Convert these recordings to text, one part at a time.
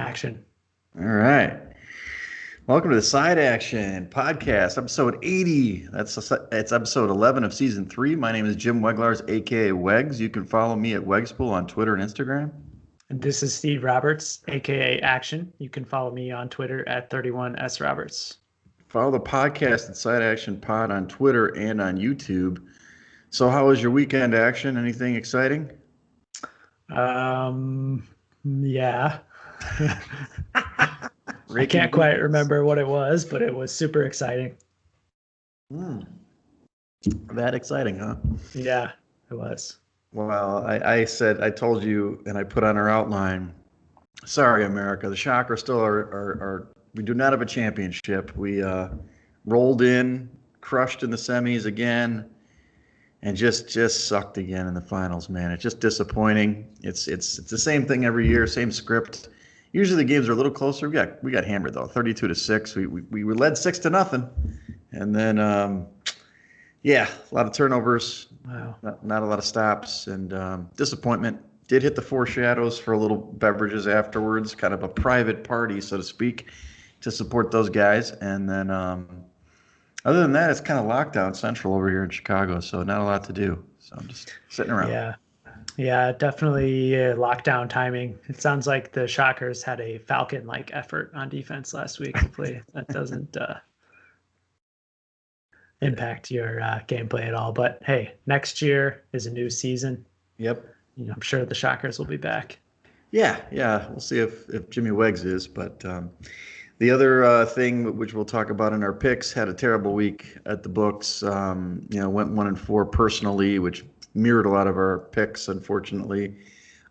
Action. All right. Welcome to the Side Action Podcast, episode 80. It's episode 11 of season 3. My name is Jim Weglars, aka Wegs. You can follow me at Wegspool on Twitter and Instagram. And this is Steve Roberts, aka Action. You can follow me on Twitter at 31sroberts. Follow the podcast at Side Action Pod on Twitter and on YouTube. So, how was your weekend, Action? Anything exciting? Yeah. I can't quite remember what it was, but it was super exciting. That exciting, huh? Yeah, it was. Well, I told you, and I put on our outline, sorry, America, the Shockers still are we do not have a championship. We rolled in, crushed in the semis again, and just sucked again in the finals, man. It's just disappointing. It's the same thing every year, same script. Usually the games are a little closer. We got hammered though, 32-6. We were led 6-0, and then a lot of turnovers. Wow. Not a lot of stops, and disappointment. Did hit the Four Shadows for a little beverages afterwards, kind of a private party, so to speak, to support those guys. And then other than that, it's kind of lockdown central over here in Chicago, so not a lot to do. So I'm just sitting around. Yeah, definitely lockdown timing. It sounds like the Shockers had a Falcon-like effort on defense last week. Hopefully that doesn't impact your gameplay at all. But hey, next year is a new season. Yep. I'm sure the Shockers will be back. Yeah. We'll see if Jimmy Wegs is. But the other thing, which we'll talk about in our picks, had a terrible week at the books. Went 1-4 personally, which mirrored a lot of our picks, unfortunately.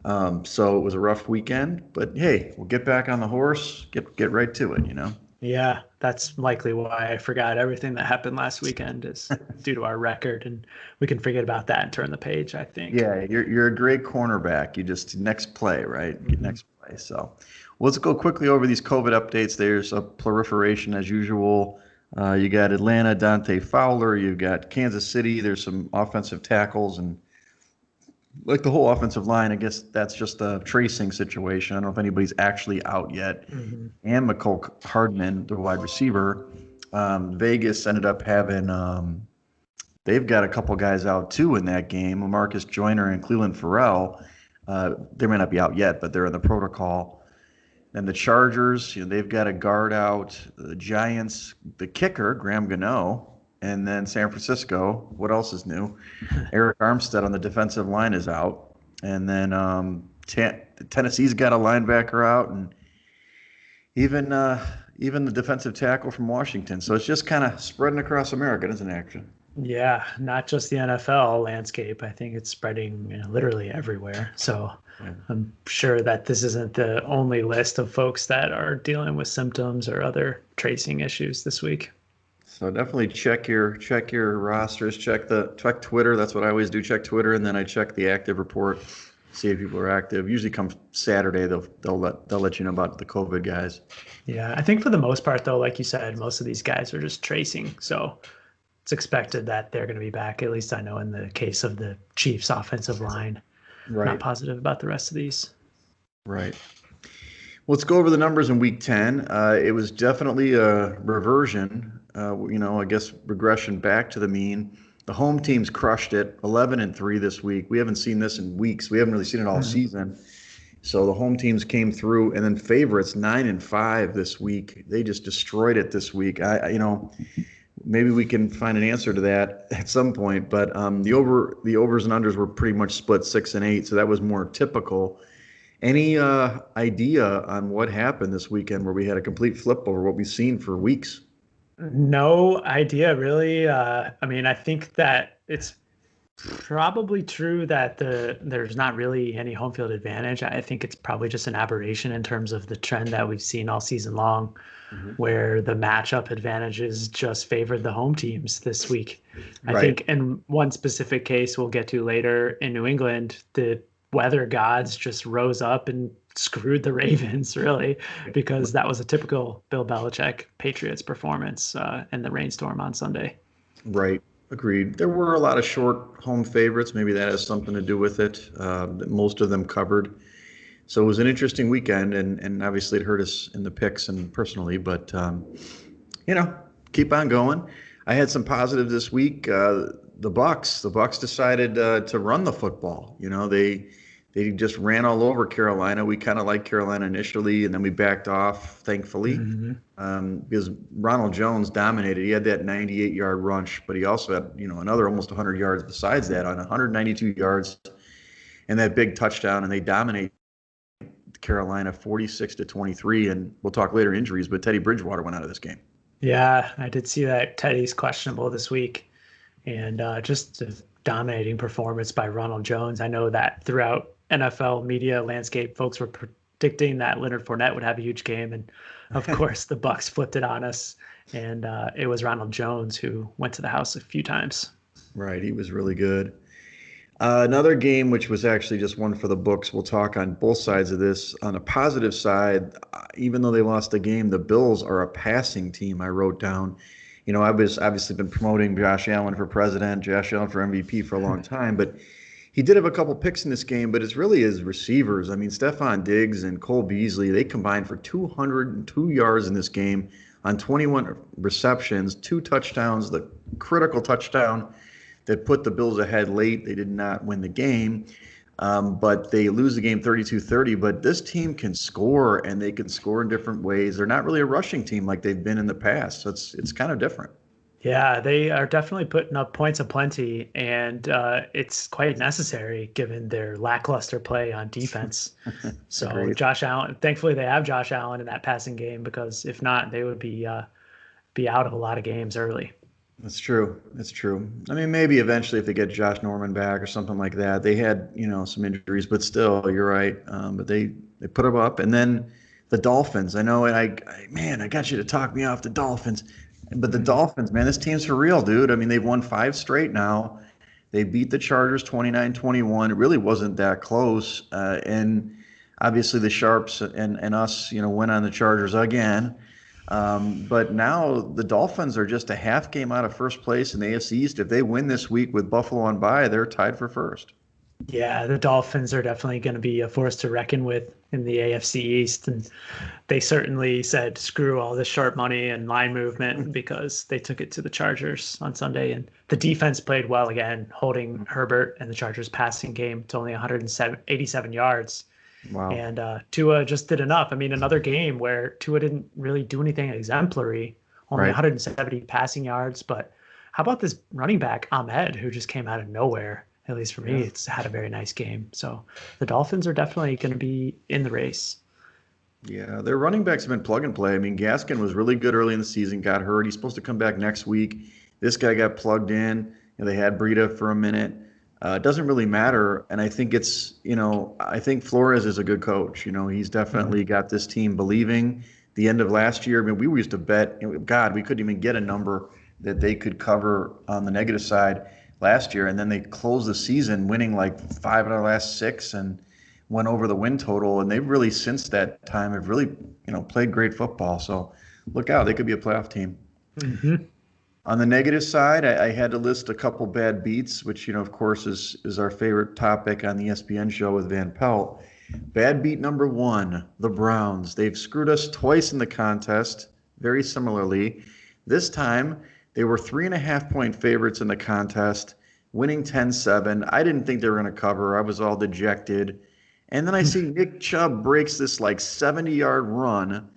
So it was a rough weekend. But hey, we'll get back on the horse, get right to it, Yeah, that's likely why I forgot everything that happened last weekend is due to our record, and we can forget about that and turn the page, I think. Yeah, you're a great cornerback. You just next play, right? Mm-hmm. Next play. So let's go quickly over these COVID updates. There's a proliferation as usual. You got Atlanta, Dante Fowler. You've got Kansas City. There's some offensive tackles and like the whole offensive line. I guess that's just a tracing situation. I don't know if anybody's actually out yet. Mm-hmm. And McCole Hardman, the wide receiver. Vegas ended up having they've got a couple guys out too in that game. Marcus Joyner and Cleveland Farrell. They may not be out yet, but they're in the protocol. And the Chargers, they've got a guard out. The Giants, the kicker, Graham Gano. And then San Francisco, what else is new? Eric Armstead on the defensive line is out. And then Tennessee's got a linebacker out, and even the defensive tackle from Washington. So it's just kind of spreading across America, isn't it, Action? Yeah, not just the NFL landscape. I think it's spreading literally everywhere. So yeah. I'm sure that this isn't the only list of folks that are dealing with symptoms or other tracing issues this week. So definitely check your rosters, check Twitter. That's what I always do. Check Twitter, and then I check the active report, see if people are active. Usually come Saturday, they'll let you know about the COVID guys. Yeah, I think for the most part, though, like you said, most of these guys are just tracing. So it's expected that they're going to be back. At least I know in the case of the Chiefs offensive line. Right. Not positive about the rest of these. Right. Let's go over the numbers in week 10. It was definitely a reversion, I guess regression back to the mean. The home teams crushed it, 11-3 this week. We haven't seen this in weeks. We haven't really seen it all season. So the home teams came through, and then favorites 9-5 this week. They just destroyed it this week. Maybe we can find an answer to that at some point. But the overs and unders were pretty much split 6-8, so that was more typical. Any idea on what happened this weekend where we had a complete flip over what we've seen for weeks? No idea, really. I think that it's probably true that there's not really any home field advantage. I think it's probably just an aberration in terms of the trend that we've seen all season long, where the matchup advantages just favored the home teams this week. I think in one specific case we'll get to later in New England, the weather gods just rose up and screwed the Ravens, really, because that was a typical Bill Belichick Patriots performance in the rainstorm on Sunday. Right. Agreed. There were a lot of short home favorites. Maybe that has something to do with it. Most of them covered. So it was an interesting weekend, and obviously it hurt us in the picks and personally, but you know, keep on going. I had some positives this week. The Bucks decided to run the football. They just ran all over Carolina. We kind of liked Carolina initially, and then we backed off, thankfully, Hmm. because Ronald Jones dominated. He had that 98-yard rush, but he also had another almost 100 yards besides that on 192 yards and that big touchdown, and they dominate Carolina 46-23. And we'll talk later injuries, but Teddy Bridgewater went out of this game. Yeah, I did see that Teddy's questionable this week, and just a dominating performance by Ronald Jones. I know that throughout NFL media landscape, folks were predicting that Leonard Fournette would have a huge game, and of course, the Bucks flipped it on us, and it was Ronald Jones who went to the house a few times. Right, he was really good. Another game, which was actually just one for the books, we'll talk on both sides of this. On the positive side, even though they lost the game, the Bills are a passing team, I wrote down. I was obviously been promoting Josh Allen for president, Josh Allen for MVP for a long time, but he did have a couple picks in this game, but it's really his receivers. I mean, Stephon Diggs and Cole Beasley, they combined for 202 yards in this game on 21 receptions, two touchdowns, the critical touchdown that put the Bills ahead late. They did not win the game, but they lose the game 32-30. But this team can score, and they can score in different ways. They're not really a rushing team like they've been in the past, so it's kind of different. Yeah, they are definitely putting up points aplenty, and it's quite necessary given their lackluster play on defense. So Agreed. Josh Allen, thankfully they have Josh Allen in that passing game because if not, they would be out of a lot of games early. That's true. That's true. I mean, maybe eventually if they get Josh Norman back or something like that. They had, some injuries, but still, you're right. But they put them up, and then the Dolphins. I know, and man, I got you to talk me off the Dolphins, but the Mhm. Dolphins, man, this team's for real, dude. I mean, they've won five straight now. They beat the Chargers 29-21. It really wasn't that close, and obviously the Sharps and us, went on the Chargers again. But now the Dolphins are just a half game out of first place in the AFC East. If they win this week with Buffalo on bye, they're tied for first. Yeah, the Dolphins are definitely going to be a force to reckon with in the AFC East, and they certainly said screw all this sharp money and line movement because they took it to the Chargers on Sunday, and the defense played well again, holding Herbert and the Chargers passing game to only 187 yards. Wow. And Tua just did enough. I mean, another game where Tua didn't really do anything exemplary, only Right. 170 passing yards. But how about this running back, Ahmed, who just came out of nowhere? At least for me, Yeah. it's had a very nice game. So the Dolphins are definitely going to be in the race. Yeah. Their running backs have been plug and play. I mean, Gaskin was really good early in the season, got hurt. He's supposed to come back next week. This guy got plugged in. They had Breida for a minute. It doesn't really matter. And I think I think Flores is a good coach. He's definitely Mhm. got this team believing. The end of last year, I mean, we used to bet, God, we couldn't even get a number that they could cover on the negative side last year. And then they closed the season winning like five out of the last six and went over the win total. And they've really, since that time, have really, played great football. So look out, they could be a playoff team. Hmm. On the negative side, I had to list a couple bad beats, which, of course, is our favorite topic on the ESPN show with Van Pelt. Bad beat number one, the Browns. They've screwed us twice in the contest, very similarly. This time, they were 3.5 point favorites in the contest, winning 10-7. I didn't think they were going to cover. I was all dejected. And then I see Nick Chubb breaks this like 70-yard run,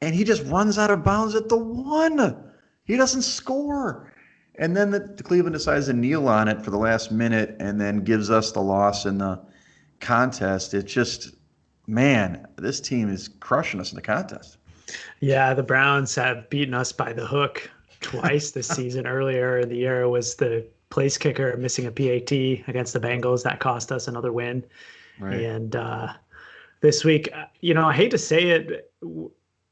and he just runs out of bounds at the one. He doesn't score. And then the Cleveland decides to kneel on it for the last minute and then gives us the loss in the contest. It's just, man, this team is crushing us in the contest. Yeah, the Browns have beaten us by the hook twice this season. Earlier in the year it was the place kicker missing a PAT against the Bengals that cost us another win. Right. And this week, I hate to say it,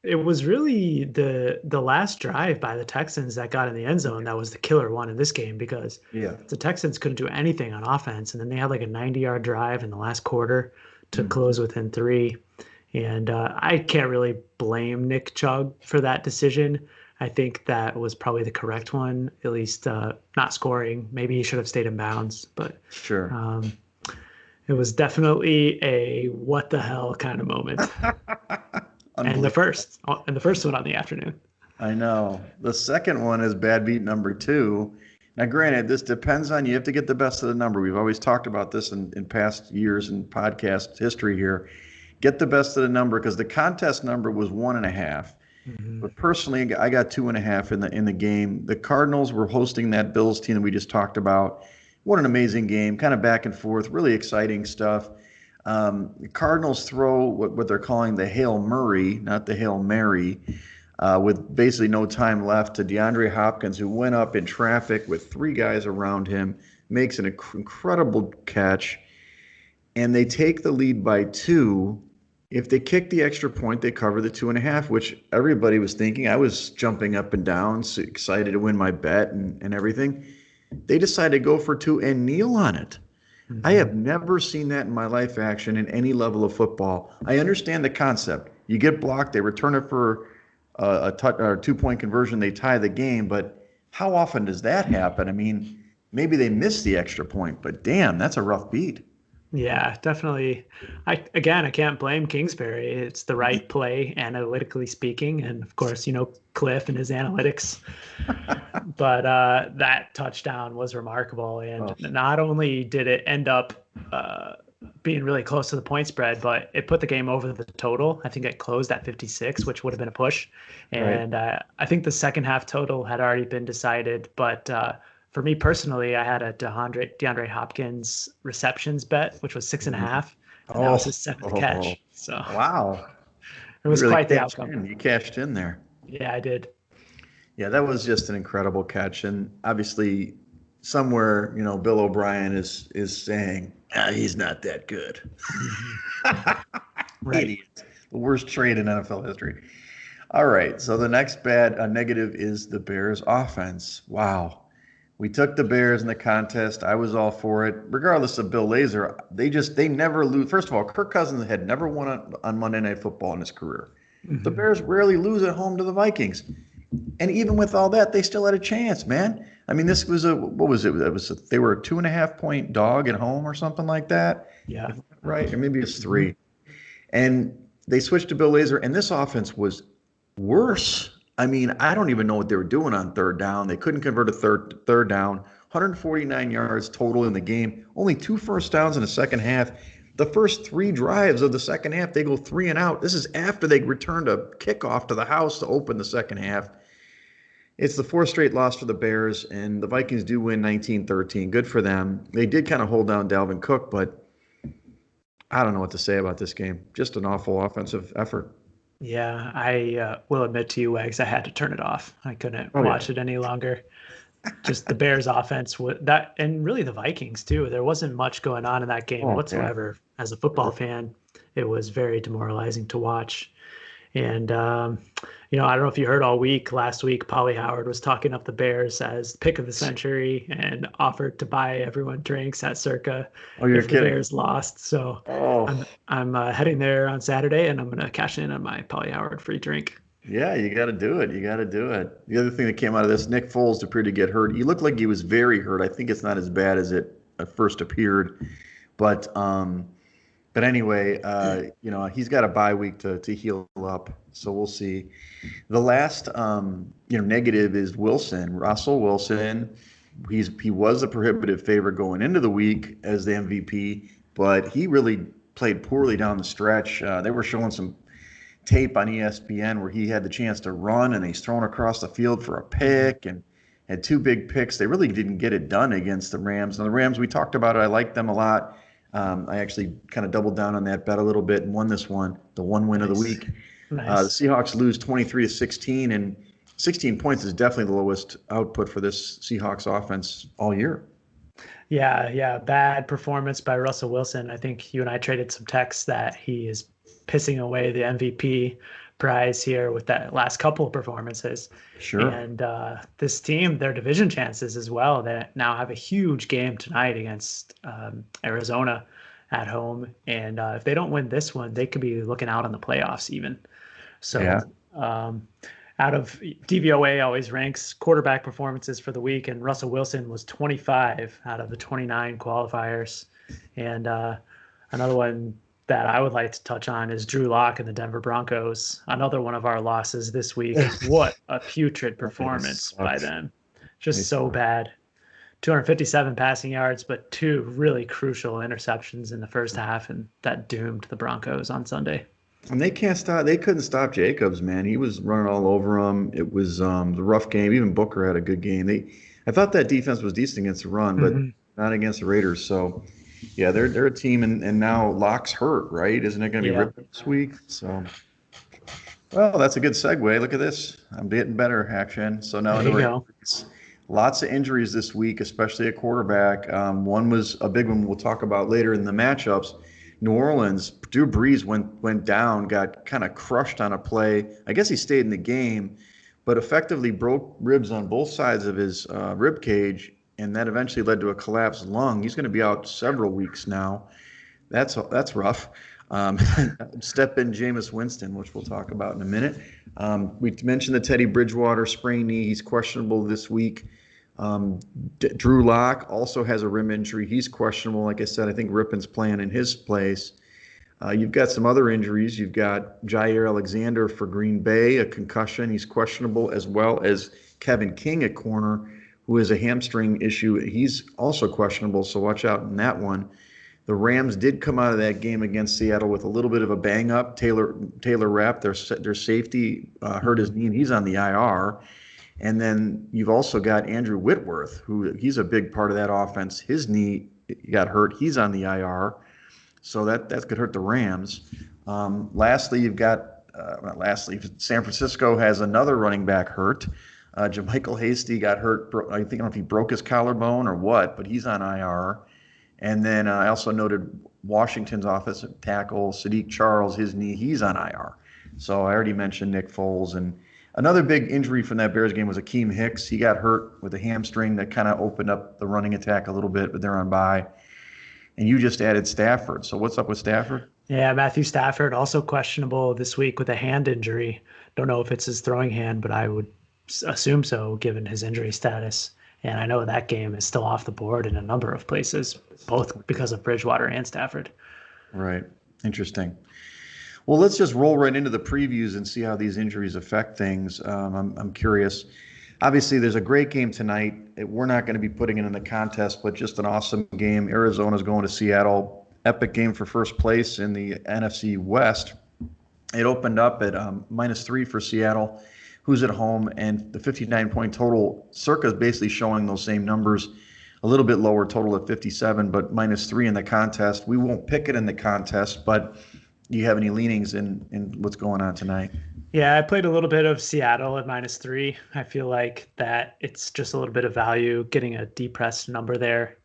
it was really the last drive by the Texans that got in the end zone that was the killer one in this game because Yeah. the Texans couldn't do anything on offense, and then they had like a 90-yard drive in the last quarter to close within three. And I can't really blame Nick Chugg for that decision. I think that was probably the correct one, at least not scoring. Maybe he should have stayed in bounds, but Sure. um, It was definitely a what the hell kind of moment. Unbelievable. And the first one on the afternoon. I know. The second one is bad beat number two. Now, granted, this depends on you. You have to get the best of the number. We've always talked about this in past years in podcast history here. Get the best of the number because the contest number was 1.5. Mhm. But personally, I got 2.5 in the game. The Cardinals were hosting that Bills team that we just talked about. What an amazing game, kind of back and forth, really exciting stuff. The Cardinals throw what they're calling the Hail Murray, not the Hail Mary, with basically no time left to DeAndre Hopkins, who went up in traffic with three guys around him, makes an incredible catch, and they take the lead by two. If they kick the extra point, they cover the 2.5, which everybody was thinking. I was jumping up and down, so excited to win my bet and everything. They decided to go for two and kneel on it. I Mhm. have never seen that in my life action in any level of football. I understand the concept. You get blocked, they return it for a 2-point conversion, they tie the game. But how often does that happen? I mean, maybe they miss the extra point, but damn, that's a rough beat. Yeah, definitely. I can't blame Kingsbury. It's the right play, analytically speaking, and of course, Cliff and his analytics. But that touchdown was remarkable, and Oh, not only did it end up being really close to the point spread, but it put the game over the total. I think it closed at 56, which would have been a push. right. And I think the second half total had already been decided, but for me personally, I had a DeAndre Hopkins receptions bet, which was 6.5, and that was Oh, his seventh oh, catch. So wow. it You was really quite the cashed outcome. in. You cashed in there. Yeah, I did. Yeah, that was just an incredible catch. And obviously, somewhere, Bill O'Brien is saying, he's not that good. Mhm. Right. Idiot. The worst trade in NFL history. All right. So the next bad negative is the Bears offense. Wow. We took the Bears in the contest. I was all for it. Regardless of Bill Lazor, they never lose. First of all, Kirk Cousins had never won on Monday Night Football in his career. The Mhm. Bears rarely lose at home to the Vikings. And even with all that, they still had a chance, man. I mean, this was what was it? They were a 2.5 point dog at home or something like that. Yeah. Right. Or maybe it's Mhm. three. And they switched to Bill Lazor, and this offense was worse. I mean, I don't even know what they were doing on third down. They couldn't convert a third down. 149 yards total in the game. Only two first downs in the second half. The first three drives of the second half, they go 3-and-out. This is after they returned a kickoff to the house to open the second half. It's the fourth straight loss for the Bears, and the Vikings do win 19-13. Good for them. They did kind of hold down Dalvin Cook, but I don't know what to say about this game. Just an awful offensive effort. Yeah, I will admit to you, Wags, I had to turn it off. I couldn't Oh yeah. watch it any longer. Just the Bears offense that, and really the Vikings too. There wasn't much going on in that game Oh yeah. whatsoever. As a football fan, it was very demoralizing to watch. And I don't know if you heard all week. Last week, Polly Howard was talking up the Bears as pick of the century and offered to buy everyone drinks at Circa Oh, you're if the kidding. Bears lost. So Oh, I'm heading there on Saturday, and I'm gonna cash in on my Polly Howard free drink. yeah, you got to do it. You got to do it. The other thing that came out of this, Nick Foles appeared to get hurt. He looked like he was very hurt. I think it's not as bad as it at first appeared, but anyway, he's got a bye week to heal up, so we'll see. The last negative is Wilson, Russell Wilson. He was a prohibitive favorite going into the week as the MVP, but he really played poorly down the stretch. They were showing some tape on ESPN where he had the chance to run and he's thrown across the field for a Mhm. pick and had two big picks. They really didn't get it done against the Rams. And the Rams, we talked about it. I liked them a lot. I actually kind of doubled down on that bet a little bit and won this one, the one win of the Nice, week. The nice. Seahawks lose 23-16, and 16 points is definitely the lowest output for this Seahawks offense all year. Yeah, yeah. Bad performance by Russell Wilson. I think you and I traded some texts that he is pissing away the MVP prize here with that last couple of performances. Sure. And this team, their division chances as well, they now have a huge game tonight against Arizona at home. And if they don't win this one, they could be looking out on the playoffs even. Yeah. So out of DVOA always ranks quarterback performances for the week, and Russell Wilson was 25 out of the 29 qualifiers. And Another one that I would like to touch on is Drew Lock and the Denver Broncos. Another one of our losses this week. What a putrid They performance by sucked. them. They Just so sucked. bad. 257 passing yards, but two really crucial interceptions in the first half, and that doomed the Broncos on Sunday. And they can't stop. They couldn't stop Jacobs, man. He was running all over them. It was the rough game. Even Booker had a good game. I thought that defense was decent against the run, but Mm-hmm. not against the Raiders. So, yeah, they're a team, and now Locke's hurt, right? Isn't it going to be Yeah, ripped this week? So, well, that's a good segue. Look at this. I'm getting better, action. So now there into you our go. injuries. Lots of injuries this week, especially at quarterback. One was a big one we'll talk about later in the matchups. New Orleans, Drew Brees went down, got kind of crushed on a play. I guess he stayed in the game, but effectively broke ribs on both sides of his rib cage, and that eventually led to a collapsed lung. He's going to be out several weeks now. That's rough. Um, Step in Jameis Winston, which we'll talk about in a minute. We mentioned the Teddy Bridgewater sprained knee. He's questionable this week. Drew Lock also has a rim injury. He's questionable. Like I said, I think Rippon's playing in his place. You've got some other injuries. You've got Jair Alexander for Green Bay, a concussion. He's questionable, as well as Kevin King at corner, who has a hamstring issue. He's also questionable, so watch out in that one. The Rams did come out of that game against Seattle with a little bit of a bang up. Taylor Rapp, their safety, hurt his knee, and he's on the IR. And then you've also got Andrew Whitworth, who he's a big part of that offense. His knee got hurt. He's on the IR. So that could hurt the Rams. Lastly, you've got, not lastly, San Francisco has another running back hurt. JaMychal Hasty got hurt. I don't know if he broke his collarbone or what, but he's on IR. And then I also noted Washington's offensive tackle, Sadiq Charles, his knee, he's on IR. So I already mentioned Nick Foles. And another big injury from that Bears game was Akeem Hicks. He got hurt with a hamstring that kind of opened up the running attack a little bit, but they're on bye. And you just added Stafford. So what's up with Stafford? Yeah, Matthew Stafford also questionable this week with a hand injury. Don't know if it's his throwing hand, but I would assume so given his injury status. And I know that game is still off the board in a number of places, both because of Bridgewater and Stafford. Right. Interesting. Well, let's just roll right into the previews and see how these injuries affect things. I'm curious. Obviously, there's a great game tonight. We're not going to be putting it in the contest, but just an awesome game. Arizona's going to Seattle. Epic game for first place in the NFC West. It opened up at -3 for Seattle, who's at home, and the 59-point total circa is basically showing those same numbers. A little bit lower total at 57, but -3 in the contest. We won't pick it in the contest, but do you have any leanings in what's going on tonight? Yeah, I played a little bit of Seattle at -3. I feel like that it's just a little bit of value getting a depressed number there.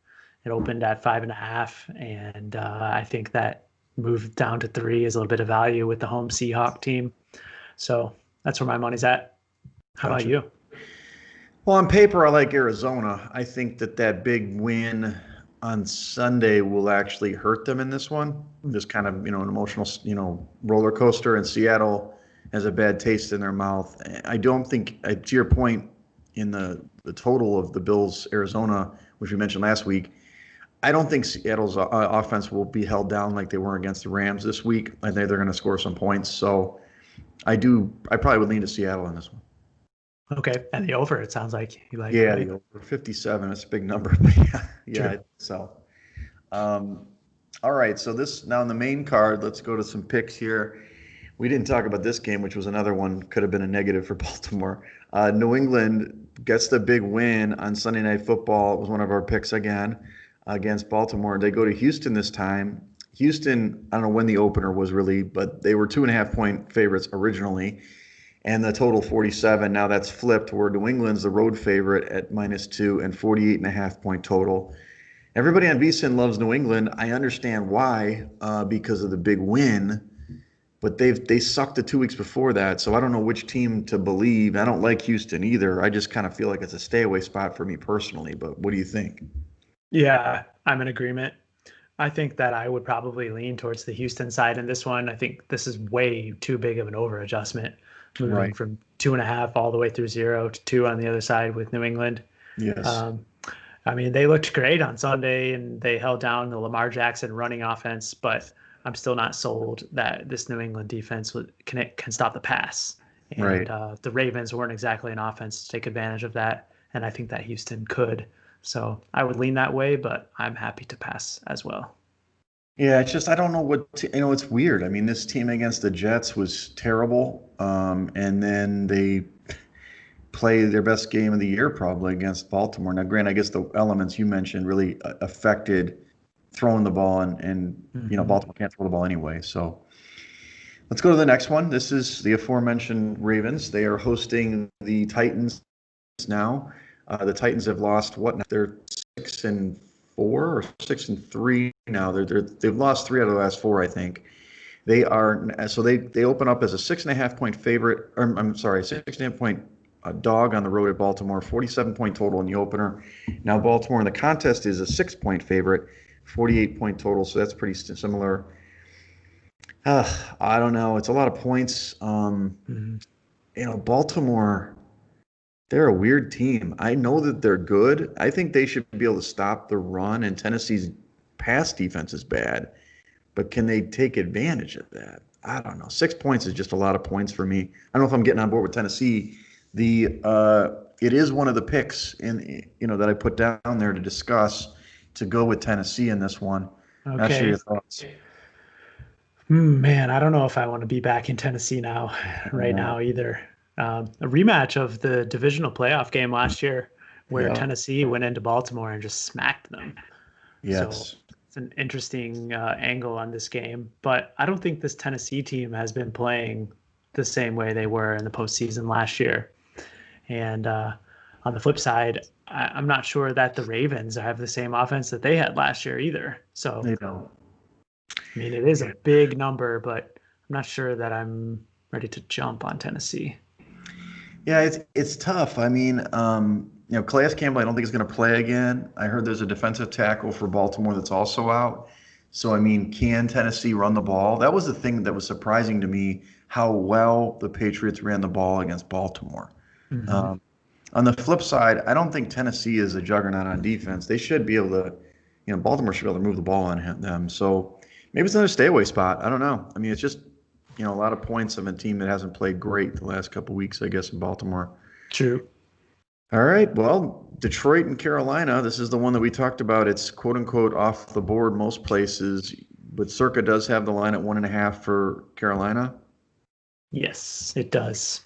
It opened at 5.5, and I think that move down to 3 is a little bit of value with the home Seahawk team. So that's where my money's at. How about Gotcha. you? Well, on paper, I like Arizona. I think that big win on Sunday will actually hurt them in this one. Just kind of, an emotional, roller coaster. And Seattle has a bad taste in their mouth. I don't think, to your point, in the total of the Bills Arizona, which we mentioned last week, I don't think Seattle's offense will be held down like they were against the Rams this week. I think they're going to score some points. So I probably would lean to Seattle in this one. Okay, and the over, it sounds like you like, Yeah, right? the over 57. It's a big number, but yeah, True. so. All right, so this now in the main card, let's go to some picks here. We didn't talk about this game, which was another one, could have been a negative for Baltimore. New England gets the big win on Sunday Night Football. It was one of our picks again against Baltimore. They go to Houston this time. Houston, I don't know when the opener was really, but they were 2.5-point favorites originally, and the total 47. Now that's flipped where New England's the road favorite at -2 and 48.5-point total. Everybody on VSiN loves New England. I understand why, because of the big win, but they sucked the 2 weeks before that, so I don't know which team to believe. I don't like Houston either. I just kind of feel like it's a stay away spot for me personally. But what do you think? Yeah, I'm in agreement. I think that I would probably lean towards the Houston side in this one. I think this is way too big of an over adjustment, moving Right. from 2.5 all the way through 0 to 2 on the other side with New England. Yes. Um, I mean, they looked great on Sunday and they held down the Lamar Jackson running offense, but I'm still not sold that this New England defense can stop the pass. And Right. the Ravens weren't exactly an offense to take advantage of that, and I think that Houston could. So I would lean that way, but I'm happy to pass as well. Yeah, it's just I don't know it's weird. I mean, this team against the Jets was terrible, and then they play their best game of the year probably against Baltimore. Now, granted, I guess the elements you mentioned really affected throwing the ball, and Hmm. Baltimore can't throw the ball anyway. So let's go to the next one. This is the aforementioned Ravens. They are hosting the Titans now. The Titans have lost what now? They're 6-4 or 6-3 now. They've lost three out of the last four, I think. They are so they open up as a 6.5 point favorite. Or, I'm sorry, 6.5 point dog on the road at Baltimore. 47 point total in the opener. Now Baltimore in the contest is a 6 point favorite. 48 point total, so that's pretty similar. I don't know. It's a lot of points. Hmm. Baltimore. They're a weird team. I know that they're good. I think they should be able to stop the run, and Tennessee's pass defense is bad. But can they take advantage of that? I don't know. 6 points is just a lot of points for me. I don't know if I'm getting on board with Tennessee. It is one of the picks that I put down there to discuss to go with Tennessee in this one. Not sure Okay. your thoughts. Man, I don't know if I want to be back in Tennessee now, right Uh, now either. A rematch of the divisional playoff game last year, where yeah. Tennessee went into Baltimore and just smacked them. So Yes. it's an interesting angle on this game. But I don't think this Tennessee team has been playing the same way they were in the postseason last year. And on the flip side, I'm not sure that the Ravens have the same offense that they had last year either. So They don't. I mean, it is a big number, but I'm not sure that I'm ready to jump on Tennessee. Yeah, it's tough. I mean, Calais Campbell, I don't think is going to play again. I heard there's a defensive tackle for Baltimore that's also out. So, I mean, can Tennessee run the ball? That was the thing that was surprising to me, how well the Patriots ran the ball against Baltimore. Hmm. Um, on the flip side, I don't think Tennessee is a juggernaut on defense. They should be able to, Baltimore should be able to move the ball on them. So maybe it's another stay away spot. I don't know. I mean, it's just a lot of points of a team that hasn't played great the last couple of weeks, I guess, in Baltimore. True. All right. Well, Detroit and Carolina, this is the one that we talked about. It's quote unquote off the board most places, but Circa does have the line at 1.5 for Carolina. Yes, it does.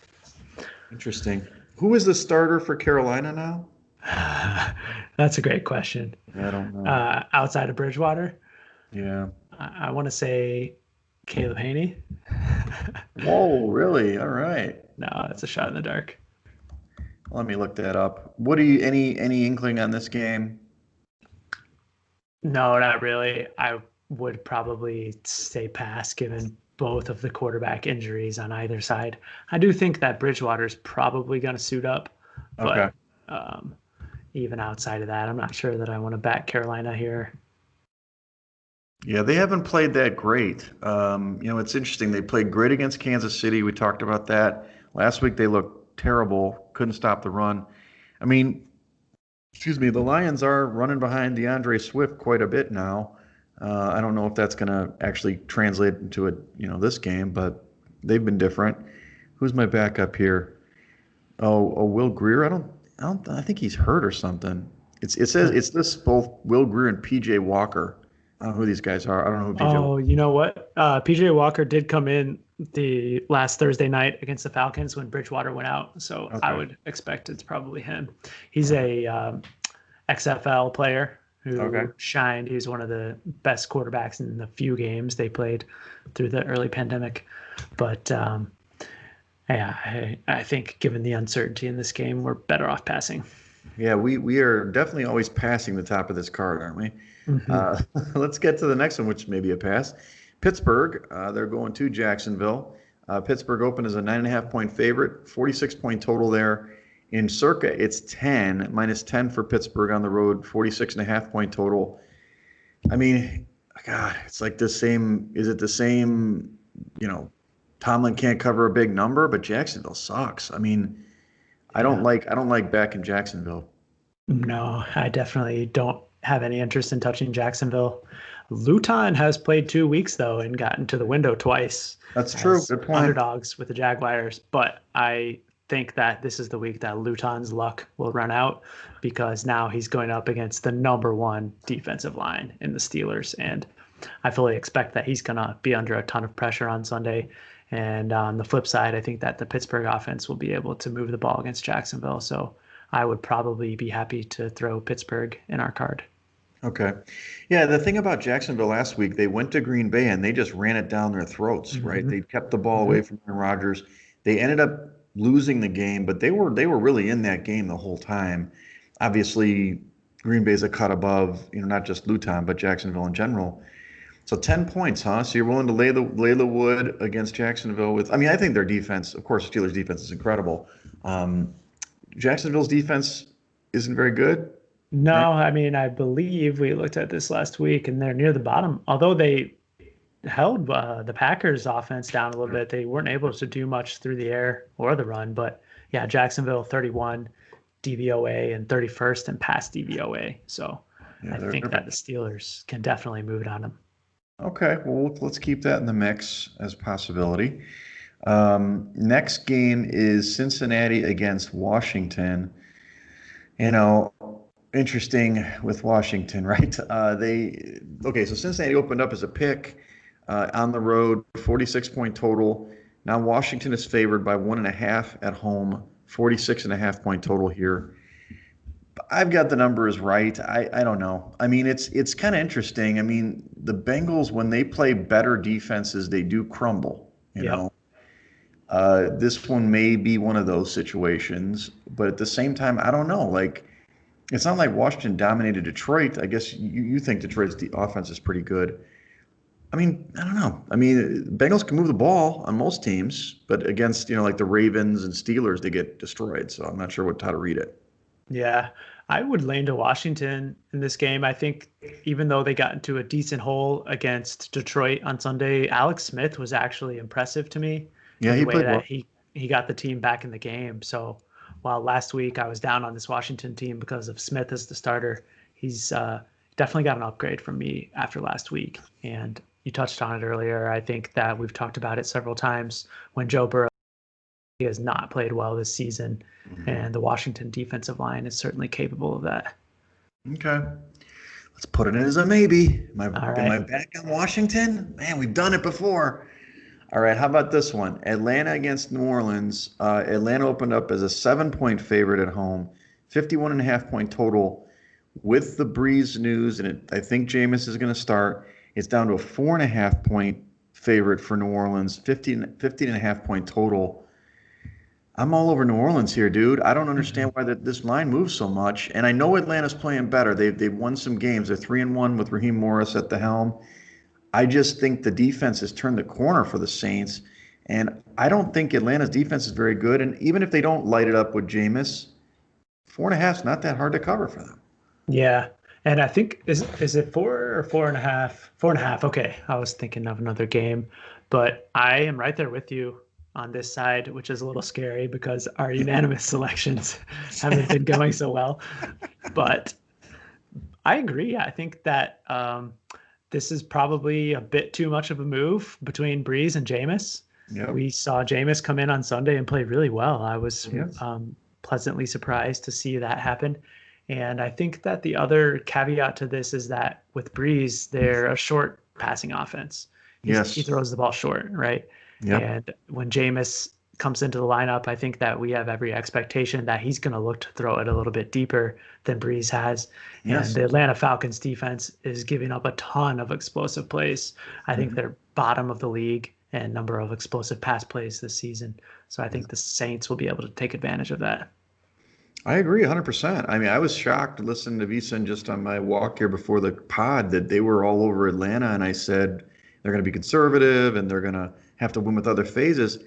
Interesting. Who is the starter for Carolina now? That's a great question. I don't know. Outside of Bridgewater, Yeah. I want to say Caleb Haney. Whoa, really? All right. No, that's a shot in the dark. Let me look that up. What do you any inkling on this game? No, not really. I would probably say pass given both of the quarterback injuries on either side. I do think that Bridgewater's probably going to suit up, Okay. but um, even outside of that, I'm not sure that I want to back Carolina here. Yeah, they haven't played that great. It's interesting. They played great against Kansas City. We talked about that. Last week they looked terrible, couldn't stop the run. I mean, excuse me, the Lions are running behind DeAndre Swift quite a bit now. I don't know if that's going to actually translate into this game, but they've been different. Who's my backup here? Oh, Will Greer. I think he's hurt or something. It says it's this both Will Greer and PJ Walker. I don't know who these guys are. I don't know who PJ Walker. Oh, you know what? PJ Walker did come in the last Thursday night against the Falcons when Bridgewater went out, so I Okay. would expect it's probably him. He's a XFL player Okay. who shined. He was one of the best quarterbacks in the few games they played through the early pandemic. But yeah, I think given the uncertainty in this game, we're better off passing. Yeah, we are definitely always passing the top of this card, aren't we? Hmm. Uh, let's get to the next one, which may be a pass. Pittsburgh, they're going to Jacksonville. Pittsburgh opened as a 9.5 point favorite, 46 point total there. In Circa, it's 10, -10 for Pittsburgh on the road, 46.5 point total. I mean, God, it's like the same. Is it the same? You know, Tomlin can't cover a big number, but Jacksonville sucks. I mean, I don't Yeah. like back in Jacksonville. No, I definitely don't have any interest in touching Jacksonville. Luton has played 2 weeks though and gotten to the window twice That's true. as Good point. underdogs with the Jaguars. But I think that this is the week that Luton's luck will run out because now he's going up against the number one defensive line in the Steelers. And I fully expect that he's going to be under a ton of pressure on Sunday. And on the flip side, I think that the Pittsburgh offense will be able to move the ball against Jacksonville. So I would probably be happy to throw Pittsburgh in our card. Okay. Yeah, the thing about Jacksonville last week, they went to Green Bay and they just ran it down their throats, right? Mm-hmm. They kept the ball Mm-hmm. away from Aaron Rodgers. They ended up losing the game, but they were really in that game the whole time. Obviously, Green Bay's a cut above, not just Luton, but Jacksonville in general. So 10 points, huh? So you're willing to lay the wood against Jacksonville with, I mean, I think their defense, of course, the Steelers defense is incredible. Um, Jacksonville's defense isn't very good, right? No, I mean, I believe we looked at this last week and they're near the bottom. Although they held the Packers offense down a little bit, they weren't able to do much through the air or the run. But yeah, Jacksonville 31 DVOA and 31st in pass DVOA. So Yeah, I think that the Steelers can definitely move it on them. okay. Well, let's keep that in the mix as a possibility. Next game is Cincinnati against Washington. You know, interesting with Washington, right? So Cincinnati opened up as a pick on the road, 46-point total. Now Washington is favored by 1.5 at home, 46.5-point total here. I've got the numbers right. I don't know. I mean, it's kind of interesting. I mean, the Bengals, when they play better defenses, they do crumble, you Yep. know. This one may be one of those situations, but at the same time, I don't know. Like, it's not like Washington dominated Detroit. I guess you think Detroit's the offense is pretty good. I mean, I don't know. I mean, Bengals can move the ball on most teams, but against, like the Ravens and Steelers, they get destroyed. So I'm not sure how to read it. Yeah, I would lean to Washington in this game. I think even though they got into a decent hole against Detroit on Sunday, Alex Smith was actually impressive to me Yeah, in the he way played that well. he got the team back in the game. So while last week I was down on this Washington team because of Smith as the starter, he's definitely got an upgrade from me after last week. And you touched on it earlier. I think that we've talked about it several times when Joe Burrow he has not played well this season, Mhm. and the Washington defensive line is certainly capable of that. Okay. Let's put it in as a maybe. All Am I right. back on Washington? Man, we've done it before. All right, how about this one? Atlanta against New Orleans. Atlanta opened up as a 7-point favorite at home, 51.5-point total. With the Breeze news, and I think Jameis is going to start, it's down to a 4.5-point favorite for New Orleans, 15.5-point total. I'm all over New Orleans here, dude. I don't understand Mhm. why this line moves so much. And I know Atlanta's playing better. They've won some games. They're 3-1 with Raheem Morris at the helm. I just think the defense has turned the corner for the Saints. And I don't think Atlanta's defense is very good. And even if they don't light it up with Jameis, 4.5 is not that hard to cover for them. Yeah. And I think is it 4 or 4.5? 4.5. Okay. I was thinking of another game, but I am right there with you on this side, which is a little scary because our unanimous selections haven't been going so well. But I agree. I think that this is probably a bit too much of a move between Breeze and Jameis. Yep. We saw Jameis come in on Sunday and play really well. I was Yes. pleasantly surprised to see that happen. And I think that the other caveat to this is that with Breeze, they're a short passing offense. He Yes. throws the ball short, right? Yep. And when Jameis comes into the lineup, I think that we have every expectation that he's going to look to throw it a little bit deeper than Breeze has. And Yes. the Atlanta Falcons defense is giving up a ton of explosive plays. I think Mhm. they're bottom of the league and number of explosive pass plays this season. So I think the Saints will be able to take advantage of that. I agree 100%. I mean, I was shocked listening to Vison just on my walk here before the pod that they were all over Atlanta. And I said they're going to be conservative and they're going to have to win with other phases.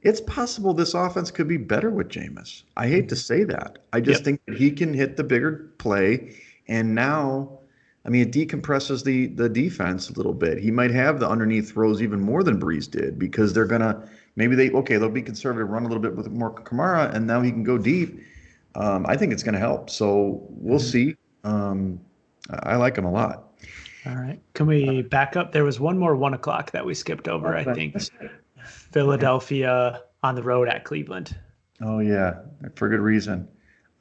It's possible this offense could be better with Jameis. I hate to Mhm. say that. I just Yep. think that he can hit the bigger play. And now, I mean, it decompresses the defense a little bit. He might have the underneath throws even more than Breeze did because they're going to, maybe they'll be conservative, run a little bit with more Kamara, and now he can go deep. I think it's going to help. So we'll Mhm. see. I like them a lot. All right. Can we back up? There was one more 1 o'clock that we skipped over, Oh, I did I think. miss it? Okay. Philadelphia on the road at Cleveland. Oh yeah, for good reason.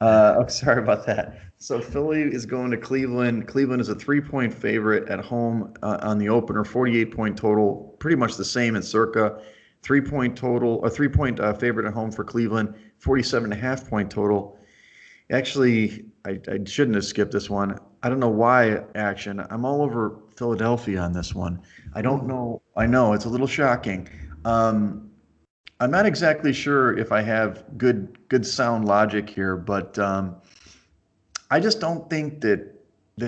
Oh, sorry about that. So Philly is going to Cleveland. Cleveland is a 3-point favorite at home on the opener, 48 point total, pretty much the same in circa. 3-point total, a 3-point favorite at home for Cleveland, 47.5 point total. Actually, I shouldn't have skipped this one. I don't know why action. I'm all over Philadelphia on this one. I don't Ooh. know. I know it's a little shocking. Um, I'm not exactly sure if I have good sound logic here, but I just don't think that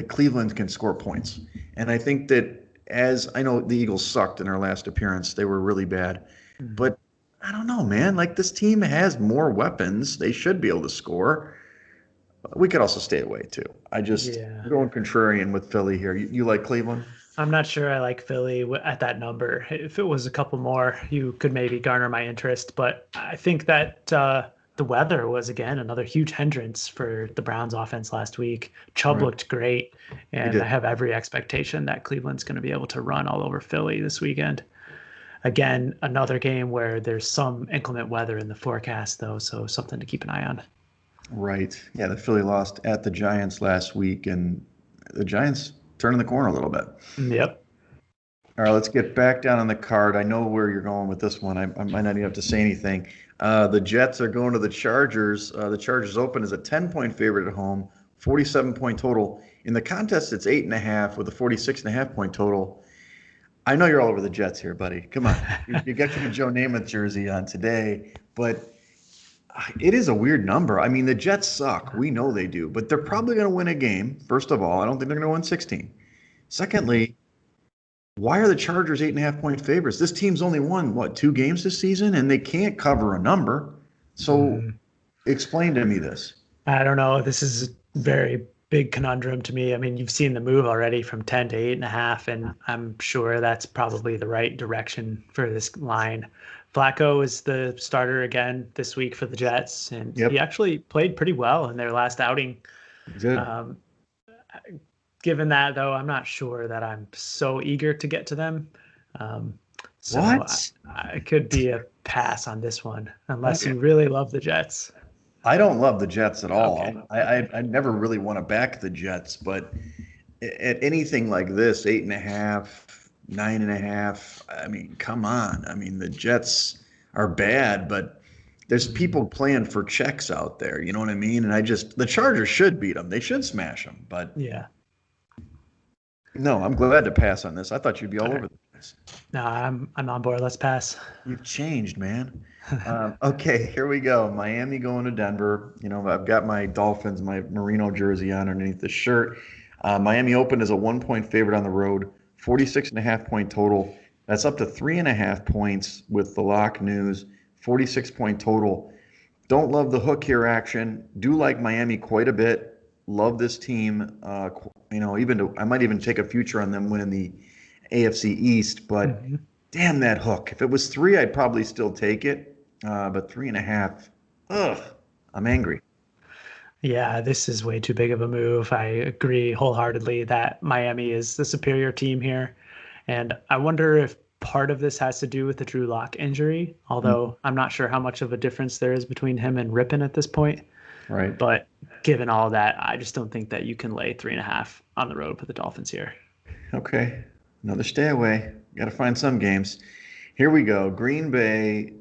Cleveland can score points. And I think that as I know the Eagles sucked in their last appearance, they were really bad. Mhm. But I don't know, man. Like this team has more weapons. They should be able to score. We could also stay away too. I'm Yeah. going contrarian with Philly here. You like Cleveland? I'm not sure I like Philly at that number. If it was a couple more, you could maybe garner my interest. But I think that the weather was, again, another huge hindrance for the Browns offense last week. Chubb Right. looked great, He and I did. have every expectation that Cleveland's going to be able to run all over Philly this weekend. Again, another game where there's some inclement weather in the forecast, though, so something to keep an eye on. Right. Yeah, the Philly lost at the Giants last week, and the Giants turning the corner a little bit. Yep. All right, let's get back down on the card. I know where you're going with this one. I might not even have to say anything. The Jets are going to the Chargers. The Chargers open as a 10-point favorite at home, 47-point total. In the contest, it's 8.5 with a 46.5 point total. I know you're all over the Jets here, buddy. Come on. You got your Joe Namath jersey on today, but it is a weird number. I mean, the Jets suck. We know they do, but they're probably going to win a game. First of all, I don't think they're going to win 16. Secondly, why are the Chargers 8.5 point favorites? This team's only won, what, 2 games this season, and they can't cover a number. So Mhm. explain to me this. I don't know. This is a very big conundrum to me. I mean, you've seen the move already from 10 to 8.5, and I'm sure that's probably the right direction for this line. Flacco is the starter again this week for the Jets, and he Yep, actually played pretty well in their last outing. good. Um, Given that, though, I'm not sure that I'm so eager to get to them. Um, so What? I could be a pass on this one, unless Okay. you really love the Jets. I don't love the Jets at Okay. all. I never really want to back the Jets, but at anything like this, 8.5, 9.5. I mean, come on. I mean, the Jets are bad, but there's Mhm. people playing for checks out there. You know what I mean? And the Chargers should beat them. They should smash them. But Yeah. no, I'm glad to pass on this. I thought you'd be all All right. over this. No, I'm on board. Let's pass. You've changed, man. Okay, here we go. Miami going to Denver. You know, I've got my Dolphins, my Merino jersey on underneath the shirt. Miami opened as a 1-point favorite on the road, 46.5 point total. That's up to 3.5 points with the lock news, 46 point total. Don't love the hook here action. Do like Miami quite a bit. Love this team. I might even take a future on them winning the AFC East, but Mhm. damn that hook. If it was 3, I'd probably still take it. But 3.5, ugh, I'm angry. Yeah, this is way too big of a move. I agree wholeheartedly that Miami is the superior team here. And I wonder if part of this has to do with the Drew Lock injury, Mhm. although I'm not sure how much of a difference there is between him and Rippon at this point. Right. But given all that, I just don't think that you can lay 3.5 on the road for the Dolphins here. Okay. Another stay away. Got to find some games. Here we go. Green Bay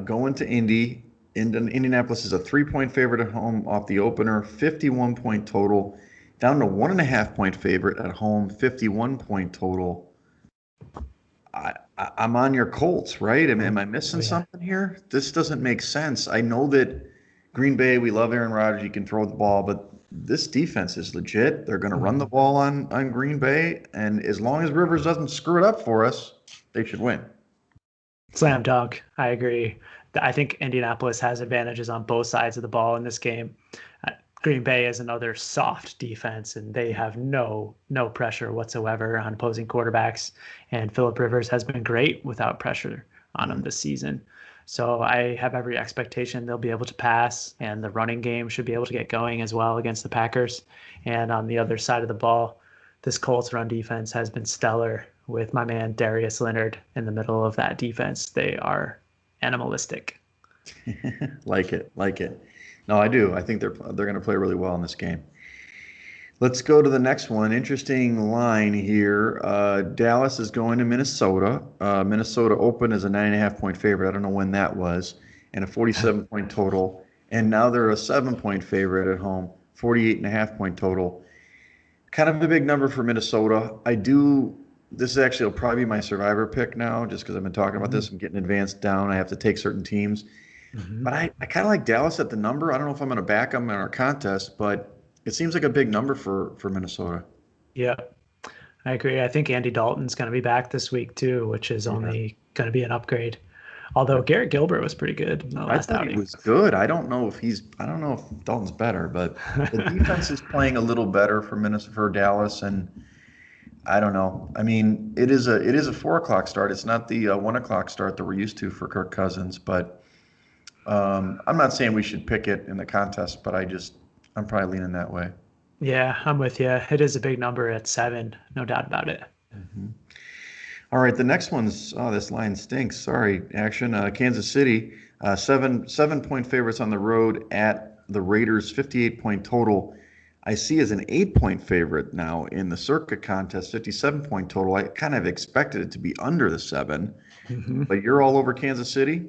going to Indy. Indianapolis is a 3-point favorite at home off the opener, 51 point total. Down to 1.5 point favorite at home, 51 point total. I'm on your Colts, right? Am I Oh missing yeah. something here? This doesn't make sense. I know that Green Bay, we love Aaron Rodgers. He can throw the ball, but this defense is legit. They're going to run the Mhm. ball on Green Bay, and as long as Rivers doesn't screw it up for us, they should win. Slam dunk. I agree. I think Indianapolis has advantages on both sides of the ball in this game. Uh, Green Bay is another soft defense, and they have no pressure whatsoever on opposing quarterbacks. And Philip Rivers has been great without pressure on him Mhm. this season. So I have every expectation they'll be able to pass, and the running game should be able to get going as well against the Packers. And on the other side of the ball, this Colts run defense has been stellar with my man Darius Leonard in the middle of that defense. They are animalistic. Like it, like it. No, I do. I think they're going to play really well in this game. Let's go to the next one. Interesting line here. Dallas is going to Minnesota. Minnesota opened as a 9.5 point favorite. I don't know when that was, and a 47 point total. And now they're a 7 point favorite at home, 48.5 point total. Kind of a big number for Minnesota. This is actually will probably be my survivor pick now, just because I've been talking about this. I'm getting advanced down. I have to take certain teams. Mm-hmm. But I kind of like Dallas at the number. I don't know if I'm going to back them in our contest, but it seems like a big number for Minnesota. Yeah, I agree. I think Andy Dalton's going to be back this week too, which is only going to be an upgrade. Although Garrett Gilbert was pretty good in the I last thought outing. he was good. I don't know if Dalton's better, but the defense is playing a little better for Dallas, and I don't know. I mean, it is a 4 o'clock start. It's not the 1 o'clock start that we're used to for Kirk Cousins, but I'm not saying we should pick it in the contest, but I'm probably leaning that way. Yeah, I'm with you. It is a big number at 7, no doubt about it. Mm-hmm. All right, the next one's this line stinks. Sorry, action. Kansas City, 7 point favorites on the road at the Raiders, 58 point total. I see as an 8 point favorite now in the circuit contest, 57 point total. I kind of expected it to be under the 7, Mm-hmm. but you're all over Kansas City.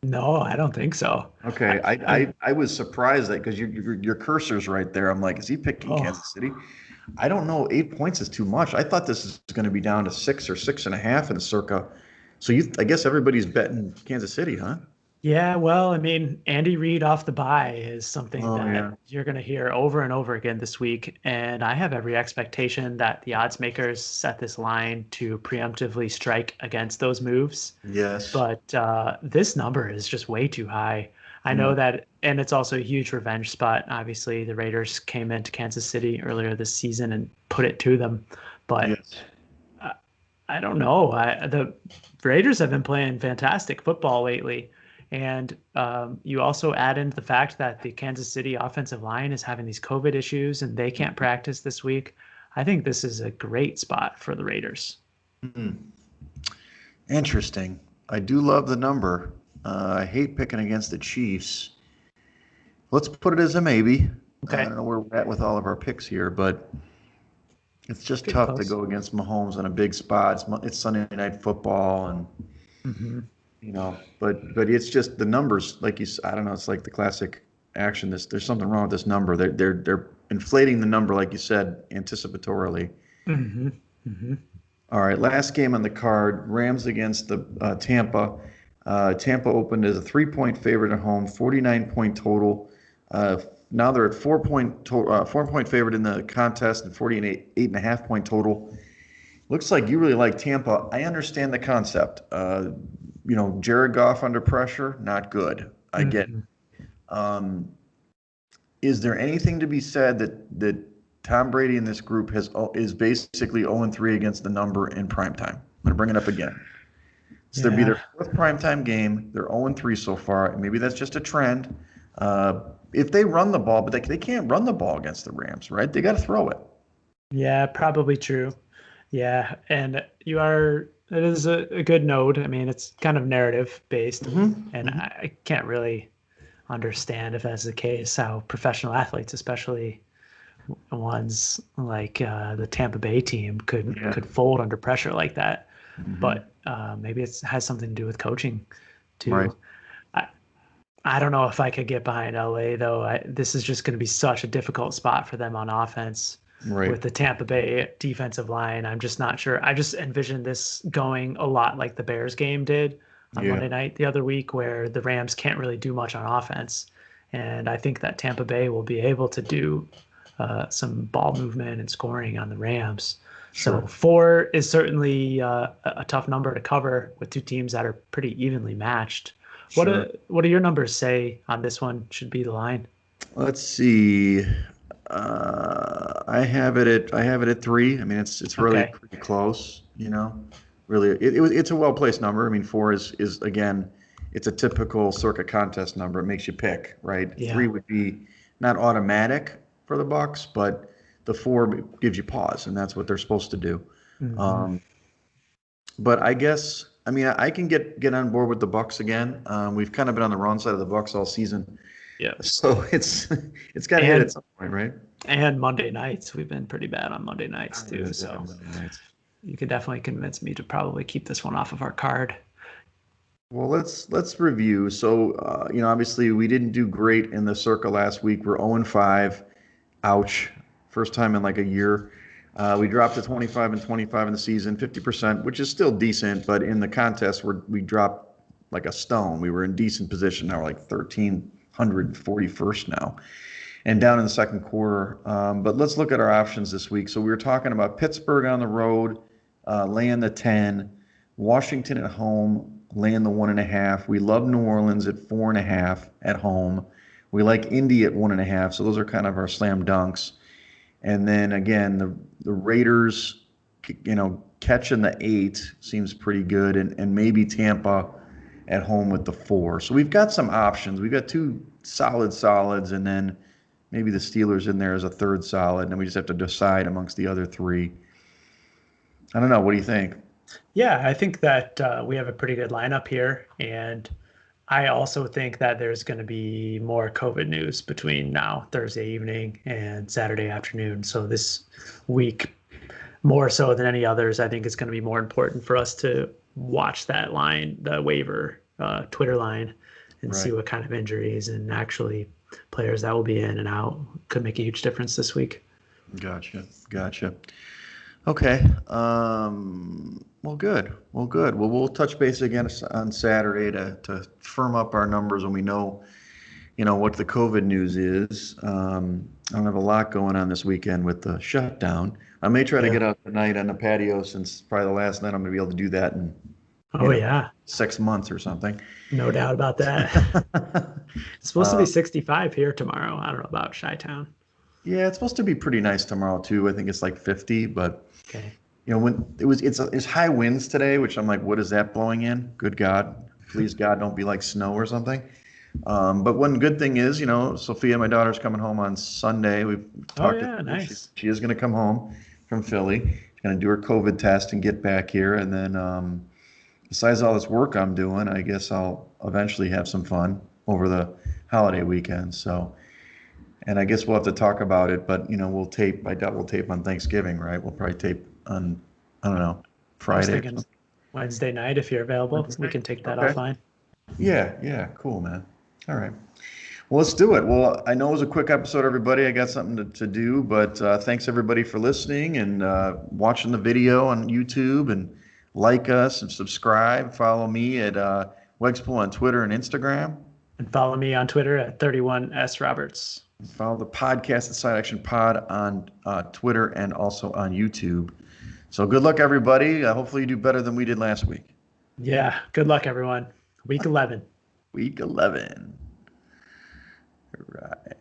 No, I don't think so. Okay, I was surprised that because your cursor's right there. I'm like, is he picking Kansas City? I don't know. 8 points is too much. I thought this is going to be down to 6 or 6.5 in the circa. So I guess everybody's betting Kansas City, huh? Yeah, well, I mean, Andy Reid off the bye is something Oh that yeah. you're going to hear over and over again this week. And I have every expectation that the odds makers set this line to preemptively strike against those moves. Yes. But this number is just way too high. I know Mm. that, and it's also a huge revenge spot. Obviously, the Raiders came into Kansas City earlier this season and put it to them. But Yes. I don't know. The Raiders have been playing fantastic football lately. And you also add in the fact that the Kansas City offensive line is having these COVID issues and they can't practice this week. I think this is a great spot for the Raiders. Mm. Interesting. I do love the number. I hate picking against the Chiefs. Let's put it as a maybe. Okay. I don't know where we're at with all of our picks here, but it's just Getting tough to close. go against Mahomes on a big spot. It's Sunday night football, and Mm-hmm. but it's just the numbers. I don't know. It's like the classic action. There's something wrong with this number. They're inflating the number, like you said, anticipatorily. Mm-hmm. Mm-hmm. All right, last game on the card: Rams against the Tampa. Tampa opened as a 3 point favorite at home, 49 point total. Now they're at 4 point favorite in the contest and 48.5 point total. Looks like you really like Tampa. I understand the concept. Jared Goff under pressure, not good. I get. Mm-hmm. Is there anything to be said that Tom Brady in this group is basically 0-3 against the number in prime time? I'm going to bring it up again. So there'll be their fourth primetime game. They're 0-3 so far. And maybe that's just a trend. If they run the ball, but they can't run the ball against the Rams, right? They got to throw it. Yeah, probably true. Yeah, and it is a good note. I mean, it's kind of narrative based, Mm-hmm. and Mm-hmm. I can't really understand if that's the case, how professional athletes, especially ones like the Tampa Bay team, could fold under pressure like that. Mm-hmm. But maybe it has something to do with coaching too. Right. I don't know if I could get behind LA though. This is just going to be such a difficult spot for them on offense. Right. With the Tampa Bay defensive line. I'm just not sure. I just envision this going a lot like the Bears game did on Monday night the other week, where the Rams can't really do much on offense. And I think that Tampa Bay will be able to do some ball movement and scoring on the Rams. Sure. So 4 is certainly a tough number to cover with two teams that are pretty evenly matched. Sure. What do your numbers say on this one should be the line? Let's see. I have it at 3. I mean, it's really pretty close. Really, it's a well placed number. I mean, 4 is again, it's a typical circa contest number. It makes you pick, right? Yeah. 3 would be not automatic for the Bucks, but the 4 gives you pause, and that's what they're supposed to do. Mhm. But I guess, I mean, I can get on board with the Bucks again. We've kind of been on the wrong side of the Bucks all season, Yeah. so it's got to hit at And some point, right? and Monday nights, we've been pretty bad on Monday nights too. Yeah, So nice. you could definitely convince me to probably keep this one off of our card. Well, let's review. So, obviously we didn't do great in the circle last week. We're 0-5. Ouch. First time in like a year. We dropped to 25-25 in the season, 50%, which is still decent, but in the contest we dropped like a stone. We were in decent position. Now we're like 1,341st now and down in the second quarter. But let's look at our options this week. So we were talking about Pittsburgh on the road, laying the 10, Washington at home, laying the 1.5. We love New Orleans at 4.5 at home. We like Indy at 1.5. So those are kind of our slam dunks. And then again, the Raiders, catching the 8 seems pretty good, and maybe Tampa at home with the 4. So we've got some options. We've got 2 solids, and then maybe the Steelers in there as a third solid, and then we just have to decide amongst the other 3. I don't know. What do you think? Yeah, I think that we have a pretty good lineup here, and I also think that there's going to be more COVID news between now, Thursday evening, and Saturday afternoon. So this week, more so than any others, I think it's going to be more important for us to watch that line, the waiver Twitter line, and see Right. what kind of injuries and actually players that will be in and out could make a huge difference this week. Gotcha. Okay. Well, good. Well, we'll touch base again on Saturday to firm up our numbers when we know, what the COVID news is. I don't have a lot going on this weekend with the shutdown. I may try to Yeah. get out tonight on the patio since it's probably the last night I'm going to be able to do that in, Oh, yeah. 6 months or something. No doubt about that. It's supposed to be Uh, 65 here tomorrow. I don't know about Chi-Town. yeah, it's supposed to be pretty nice tomorrow too. I think it's like 50, but Okay. when it's high winds today, which I'm like, what is that blowing in? Good God, please God, don't be like snow or something. But one good thing is, Sophia, my daughter's coming home on Sunday. We've Oh, talked to yeah. her. Nice. She is going to come home from Philly. She's going to do her COVID test and get back here. And then, besides all this work I'm doing, I guess I'll eventually have some fun over the holiday weekend. So, and I guess we'll have to talk about it, but we'll tape. I doubt we'll tape on Thanksgiving, right? We'll probably tape on, I don't know, I was Friday or thinking something. Wednesday night if you're available. We Wednesday? can take that Okay. offline. Yeah, cool, man. All right. Well, let's do it. Well, I know it was a quick episode, everybody. I got something to do, but thanks everybody for listening and watching the video on YouTube, and like us and subscribe. Follow me at Wegspool on Twitter and Instagram. And follow me on Twitter at 31S Roberts. Follow the podcast at Side Action Pod on Twitter and also on YouTube. So good luck, everybody. Hopefully you do better than we did last week. Yeah. Good luck, everyone. Week 11. Week 11. All right.